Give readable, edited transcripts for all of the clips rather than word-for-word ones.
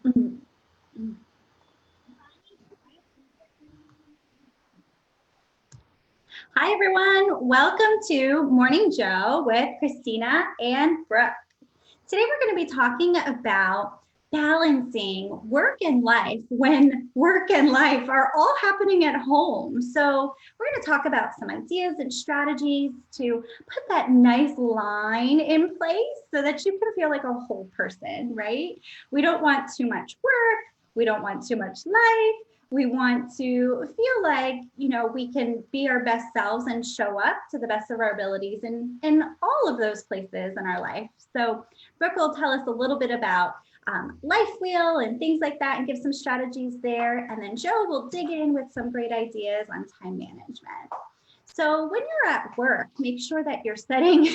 Mhm. Mhm. Hi, everyone. Welcome to Morning Joe with Christina and Brooke. Today, we're going to be talking about balancing work and life when work and life are all happening at home. So, we're going to talk about some ideas and strategies to put that nice line in place so that you can feel like a whole person, right? We don't want too much work, we don't want too much life. We want to feel like, we can be our best selves and show up to the best of our abilities in all of those places in our life. So, Brooke will tell us a little bit about Life Wheel and things like that and give some strategies there. And then Joe will dig in with some great ideas on time management. So when you're at work, make sure that you're setting.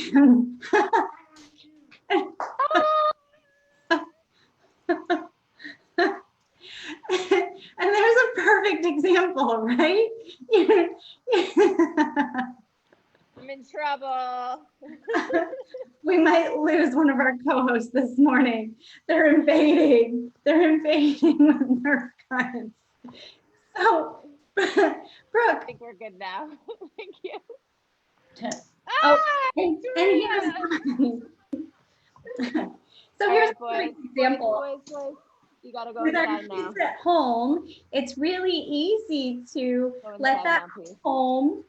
And there's a perfect example, right? I'm in trouble. We might lose one of our co-hosts this morning. They're invading. They're invading with Nerf guns. So, I Brooke. think we're good now. Thank you. Oh, Ah, and Victoria! here's so All here's right, a perfect boys, boys, example. boys, boys. You gotta go With our inside kids now. at home, it's really easy to Go let inside that now, please. home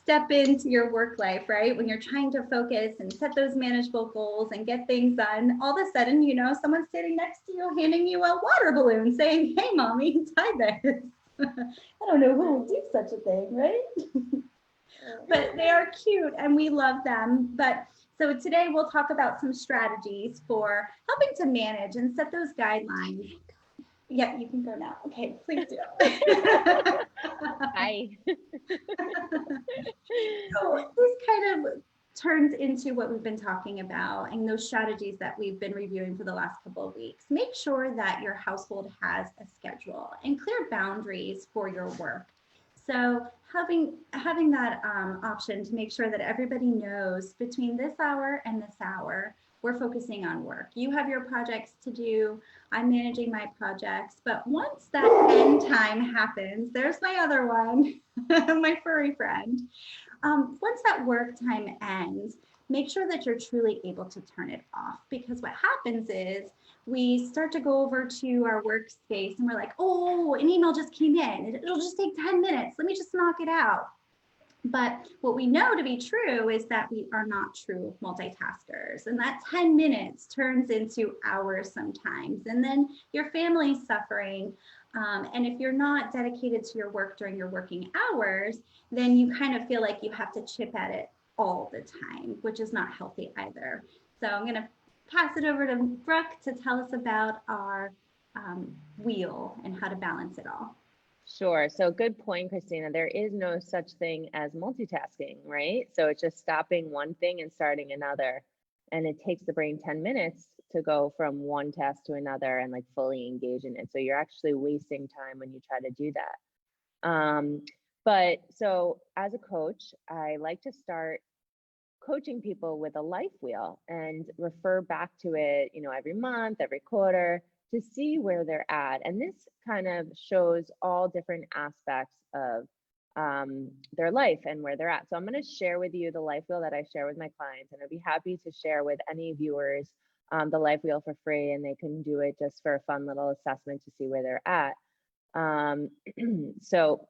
step into your work life, right? When you're trying to focus and set those manageable goals and get things done, all of a sudden, someone's sitting next to you handing you a water balloon saying, "Hey, mommy, tie this." I don't know who would do such a thing, right? But they are cute and we love them. But so today we'll talk about some strategies for helping to manage and set those guidelines. Yeah, you can go now. Okay, please do. Hi. So this kind of turns into what we've been talking about and those strategies that we've been reviewing for the last couple of weeks. Make sure that your household has a schedule and clear boundaries for your work. So having that option to make sure that everybody knows between this hour and this hour, we're focusing on work. You have your projects to do. I'm managing my projects. But once that end time happens, there's my other one, my furry friend. Once that work time ends, make sure that you're truly able to turn it off because what happens is we start to go over to our workspace and we're like, oh, an email just came in. It'll just take 10 minutes. Let me just knock it out. But what we know to be true is that we are not true multitaskers. And that 10 minutes turns into hours sometimes. And then your family's suffering. And if you're not dedicated to your work during your working hours, then you kind of feel like you have to chip at it all the time, which is not healthy either. So I'm going to pass it over to Brooke to tell us about our wheel and how to balance it all. Sure. So good point, Christina. There is no such thing as multitasking, right? So it's just stopping one thing and starting another. And it takes the brain 10 minutes to go from one task to another and like fully engage in it. So you're actually wasting time when you try to do that. But so as a coach, I like to start coaching people with a life wheel and refer back to it, every month, every quarter to see where they're at. And this kind of shows all different aspects of their life and where they're at. So I'm going to share with you the life wheel that I share with my clients, and I'd be happy to share with any viewers the life wheel for free, and they can do it just for a fun little assessment to see where they're at. Um, so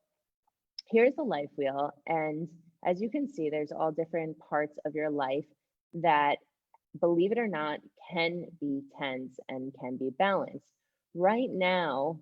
here's the life wheel. And as you can see, there's all different parts of your life that, believe it or not, can be tense and can be balanced. Right now,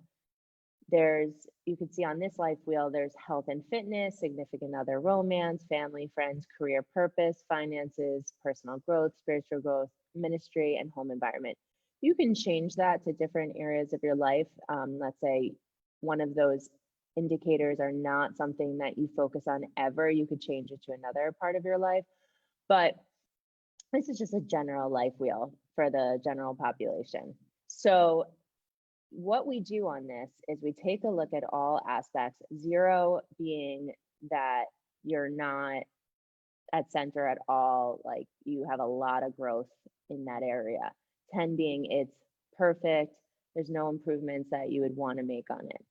you can see on this life wheel, there's health and fitness, significant other, romance, family, friends, career, purpose, finances, personal growth, spiritual growth, ministry, and home environment. You can change that to different areas of your life. Let's say one of those indicators are not something that you focus on ever, you could change it to another part of your life. But this is just a general life wheel for the general population. So what we do on this is we take a look at all aspects, 0 being that you're not at center at all, like you have a lot of growth in that area, 10 being it's perfect, there's no improvements that you would want to make on it.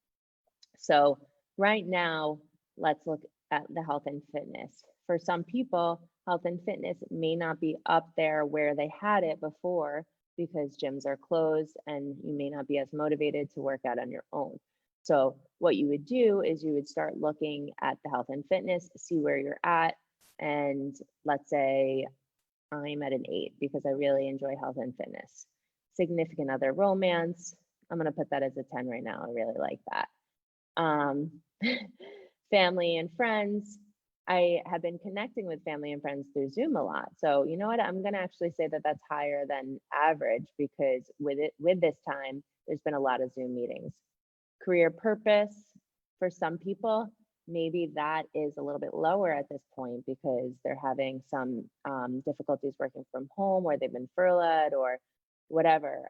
So right now, let's look at the health and fitness. For some people, health and fitness may not be up there where they had it before because gyms are closed and you may not be as motivated to work out on your own. So what you would do is you would start looking at the health and fitness, see where you're at. And let's say I'm at an 8 because I really enjoy health and fitness. Significant other romance, I'm going to put that as a 10 right now. I really like that. Family and friends, I have been connecting with family and friends through Zoom a lot. So you know what, I'm going to actually say that that's higher than average because with this time, there's been a lot of Zoom meetings. Career purpose, for some people, maybe that is a little bit lower at this point because they're having some difficulties working from home, or they've been furloughed or whatever.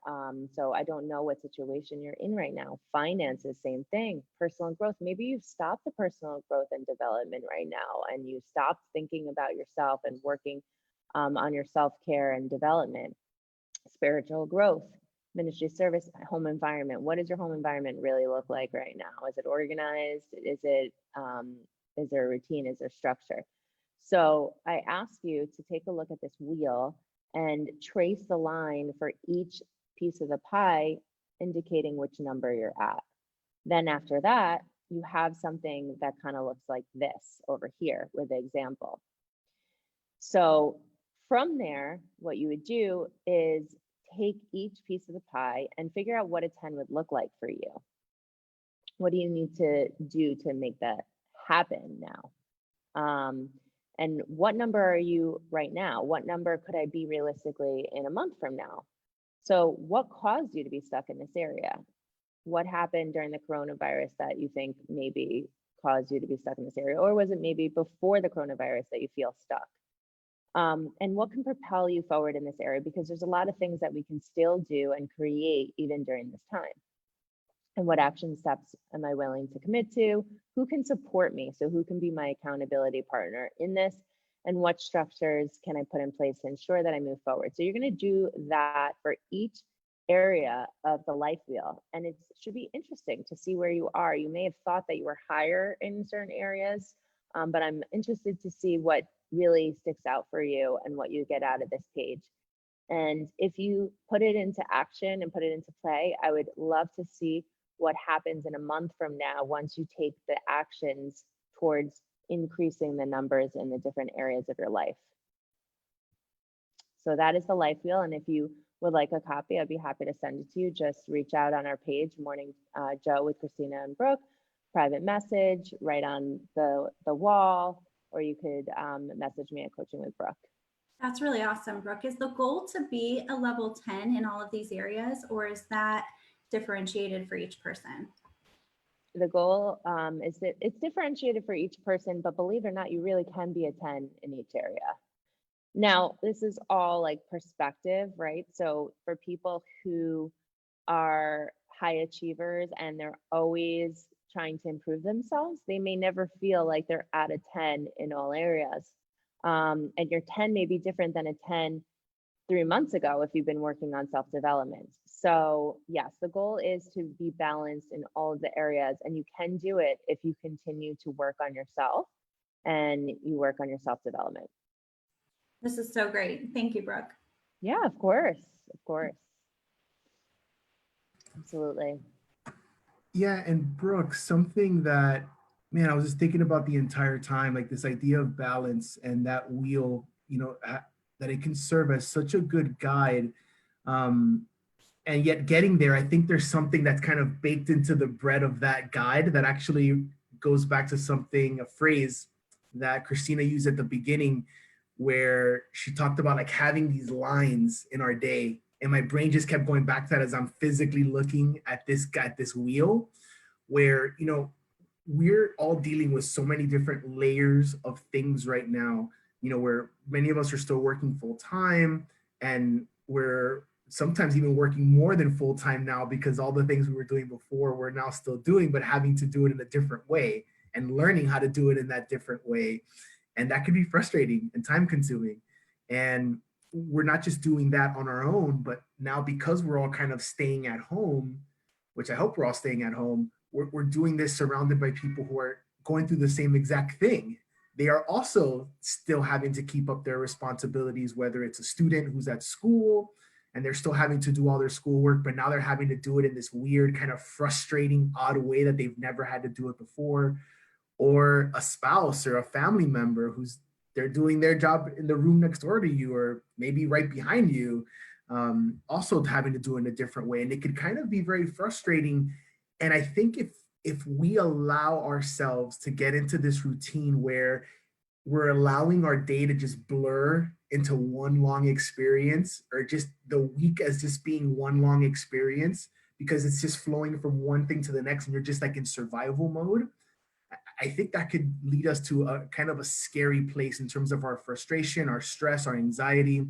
So I don't know what situation you're in right now. Finances, same thing. Personal growth, maybe you've stopped the personal growth and development right now, and you stopped thinking about yourself and working on your self-care and development. Spiritual growth, ministry service, home environment. What does your home environment really look like right now? Is it organized? Is there a routine? Is there structure? So I ask you to take a look at this wheel and trace the line for each piece of the pie, indicating which number you're at. Then after that, you have something that kind of looks like this over here with the example. So from there, what you would do is take each piece of the pie and figure out what a 10 would look like for you. What do you need to do to make that happen now? And what number are you right now? What number could I be realistically in a month from now? So what caused you to be stuck in this area? What happened during the coronavirus that you think maybe caused you to be stuck in this area? Or was it maybe before the coronavirus that you feel stuck? And what can propel you forward in this area? Because there's a lot of things that we can still do and create even during this time. And what action steps am I willing to commit to? Who can support me? So who can be my accountability partner in this? And what structures can I put in place to ensure that I move forward? So you're going to do that for each area of the life wheel. And it should be interesting to see where you are. You may have thought that you were higher in certain areas, but I'm interested to see what really sticks out for you and what you get out of this page. And if you put it into action and put it into play, I would love to see what happens in a month from now once you take the actions towards increasing the numbers in the different areas of your life. So that is the life wheel. And if you would like a copy, I'd be happy to send it to you. Just reach out on our page, Morning Joe with Christina and Brooke, private message right on the wall, or you could message me at Coaching with Brooke. That's really awesome, Brooke. Is the goal to be a level 10 in all of these areas, or is that differentiated for each person? The goal is that it's differentiated for each person, but believe it or not, you really can be a 10 in each area. Now, this is all like perspective, right? So for people who are high achievers and they're always trying to improve themselves, they may never feel like they're at a 10 in all areas. And your 10 may be different than a 10 3 months ago if you've been working on self-development. So yes, the goal is to be balanced in all of the areas, and you can do it if you continue to work on yourself and you work on your self-development. This is so great. Thank you, Brooke. Yeah, of course. Of course. Absolutely. Yeah, and Brooke, something that, man, I was just thinking about the entire time, like this idea of balance and that wheel, that it can serve as such a good guide. And yet getting there, I think there's something that's kind of baked into the bread of that guide that actually goes back to a phrase that Christina used at the beginning, where she talked about like having these lines in our day. And my brain just kept going back to that as I'm physically looking at this wheel, where, we're all dealing with so many different layers of things right now, where many of us are still working full time, and we're sometimes even working more than full time now because all the things we were doing before we're now still doing, but having to do it in a different way and learning how to do it in that different way. And that can be frustrating and time consuming. And we're not just doing that on our own, but now because we're all kind of staying at home, which I hope we're all staying at home, we're doing this surrounded by people who are going through the same exact thing. They are also still having to keep up their responsibilities, whether it's a student who's at school and they're still having to do all their schoolwork, but now they're having to do it in this weird, kind of frustrating, odd way that they've never had to do it before, or a spouse or a family member who's they're doing their job in the room next door to you or maybe right behind you, also having to do it in a different way, and it could kind of be very frustrating. And I think if we allow ourselves to get into this routine where we're allowing our day to just blur into one long experience, or just the week as just being one long experience, because it's just flowing from one thing to the next and you're just like in survival mode, I think that could lead us to a kind of a scary place in terms of our frustration, our stress, our anxiety.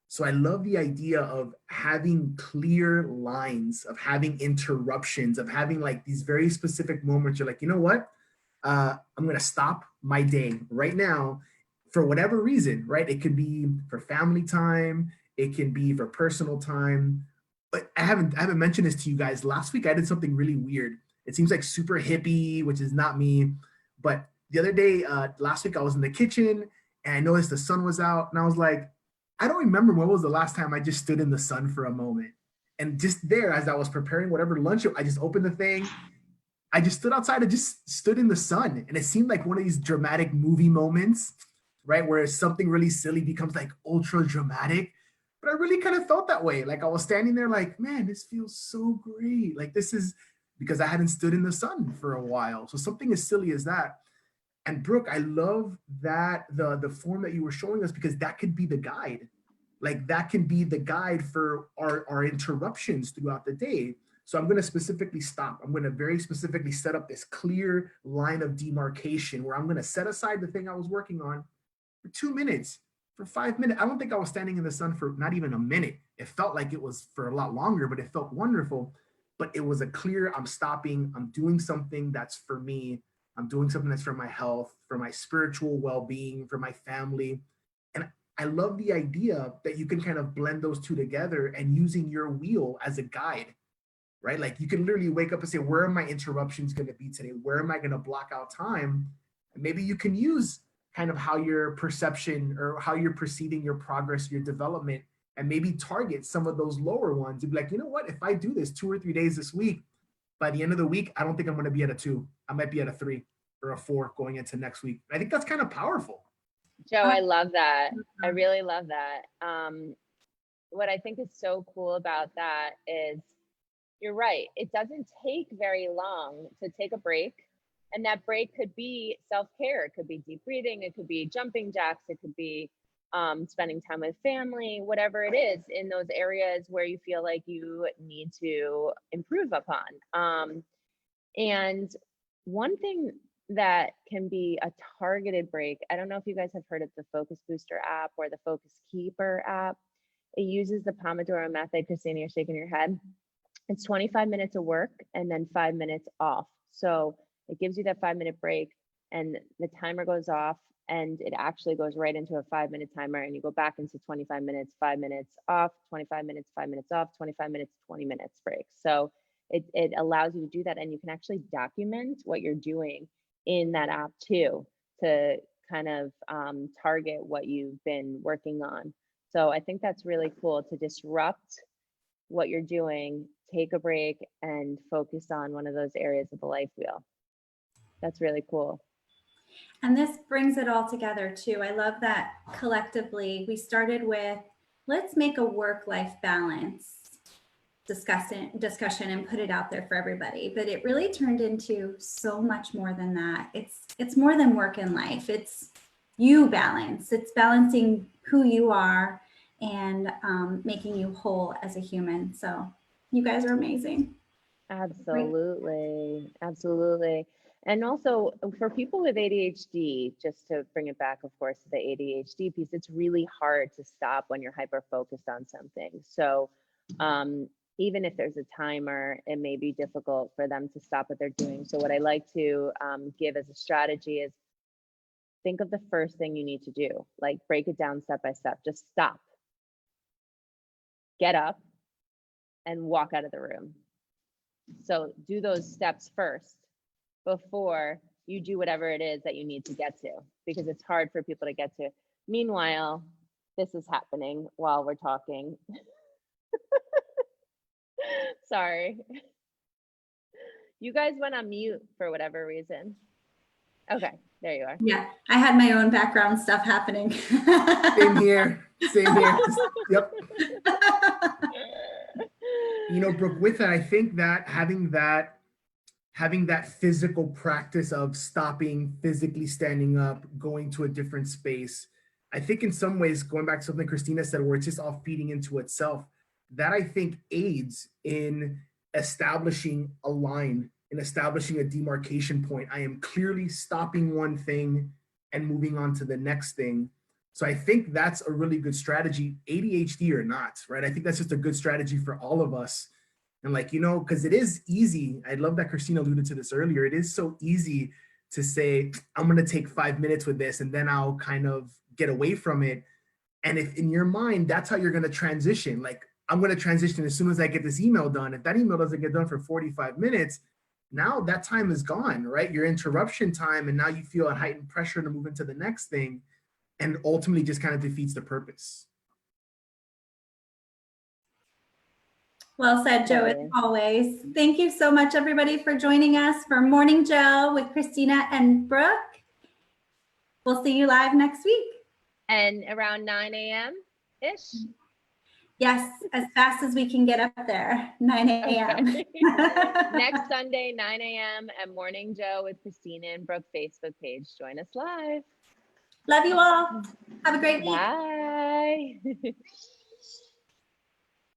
So I love the idea of having clear lines, of having interruptions, of having like these very specific moments. You're like, you know what? I'm going to stop my day right now for whatever reason, right? It could be for family time, it can be for personal time. But I haven't mentioned this to you guys. Last week I did something really weird. It seems like super hippie, which is not me. But the other day, last week, I was in the kitchen and I noticed the sun was out, and I was like, I don't remember when was the last time I just stood in the sun for a moment. And just there, as I was preparing whatever lunch, I just opened the thing. I just stood outside and just stood in the sun. And it seemed like one of these dramatic movie moments, right? Where something really silly becomes like ultra dramatic. But I really kind of felt that way. Like I was standing there like, man, this feels so great. Like this is because I hadn't stood in the sun for a while. So something as silly as that. And Brooke, I love that the form that you were showing us, because that could be the guide. Like that can be the guide for our interruptions throughout the day. So I'm going to specifically stop. I'm going to very specifically set up this clear line of demarcation where I'm going to set aside the thing I was working on for 2 minutes, for 5 minutes. I don't think I was standing in the sun for not even a minute. It felt like it was for a lot longer, but it felt wonderful. But it was a clear, I'm stopping, I'm doing something that's for me. I'm doing something that's for my health, for my spiritual well-being, for my family. And I love the idea that you can kind of blend those two together and using your wheel as a guide, right? Like you can literally wake up and say, where are my interruptions going to be today? Where am I going to block out time? And maybe you can use kind of how your perception or how you're perceiving your progress, your development, and maybe target some of those lower ones. You'd be like, you know what? If I do this 2 or 3 days this week, by the end of the week, I don't think I'm going to be at a 2. I might be at a 3 or a 4 going into next week. I think that's kind of powerful. Joe, I love that. I really love that. What I think is so cool about that is you're right. It doesn't take very long to take a break. And that break could be self-care. It could be deep breathing. It could be jumping jacks. It could be spending time with family, whatever it is in those areas where you feel like you need to improve upon. And one thing that can be a targeted break, I don't know if you guys have heard of the Focus Booster app or the Focus Keeper app. It uses the Pomodoro method. Christina, you're shaking your head. It's 25 minutes of work and then 5 minutes off. So it gives you that 5-minute break and the timer goes off and it actually goes right into a 5-minute timer and you go back into 25 minutes, 5 minutes off, 25 minutes, 5 minutes off, 25 minutes, 20 minutes break. So it allows you to do that and you can actually document what you're doing in that app too, to kind of target what you've been working on. So I think that's really cool to disrupt what you're doing, take a break and focus on one of those areas of the life wheel. That's really cool. And this brings it all together too. I love that collectively we started with, let's make a work-life balance discussion and put it out there for everybody. But it really turned into so much more than that. It's more than work and life. It's you balance. It's balancing who you are and making you whole as a human. So you guys are amazing. Absolutely. Absolutely. And also for people with ADHD, just to bring it back, of course, to the ADHD piece, it's really hard to stop when you're hyper focused on something. So even if there's a timer, it may be difficult for them to stop what they're doing. So what I like to give as a strategy is think of the first thing you need to do, like break it down step by step, just stop. get up and walk out of the room. So do those steps first before you do whatever it is that you need to get to, because it's hard for people to get to. Meanwhile, this is happening while we're talking. Sorry. You guys went on mute for whatever reason. Okay, there you are. Yeah, I had my own background stuff happening. Same here. Same here. Yep. You know, Brooke, with that, I think that having that physical practice of stopping, physically standing up, going to a different space, I think in some ways, going back to something Christina said, where it's just all feeding into itself, that I think aids in establishing a line, in establishing a demarcation point. I am clearly stopping one thing and moving on to the next thing. So I think that's a really good strategy, ADHD or not, right? I think that's just a good strategy for all of us. And like, you know, because it is easy. I love that Christina alluded to this earlier. It is so easy to say, I'm going to take 5 minutes with this and then I'll kind of get away from it. And if in your mind, that's how you're going to transition. Like, I'm going to transition as soon as I get this email done. If that email doesn't get done for 45 minutes, now that time is gone, right? Your interruption time. And now you feel a heightened pressure to move into the next thing, and ultimately just kind of defeats the purpose. Well said, Joe, as Totally. always. Thank you so much, everybody, for joining us for Morning Joe with Christina and Brooke. We'll see you live next week. And around 9 a.m.-ish? Yes, as fast as we can get up there, 9 a.m. Okay. Next Sunday, 9 a.m. at Morning Joe with Christina and Brooke Facebook page. Join us live. Love you all. Have a great week. Bye.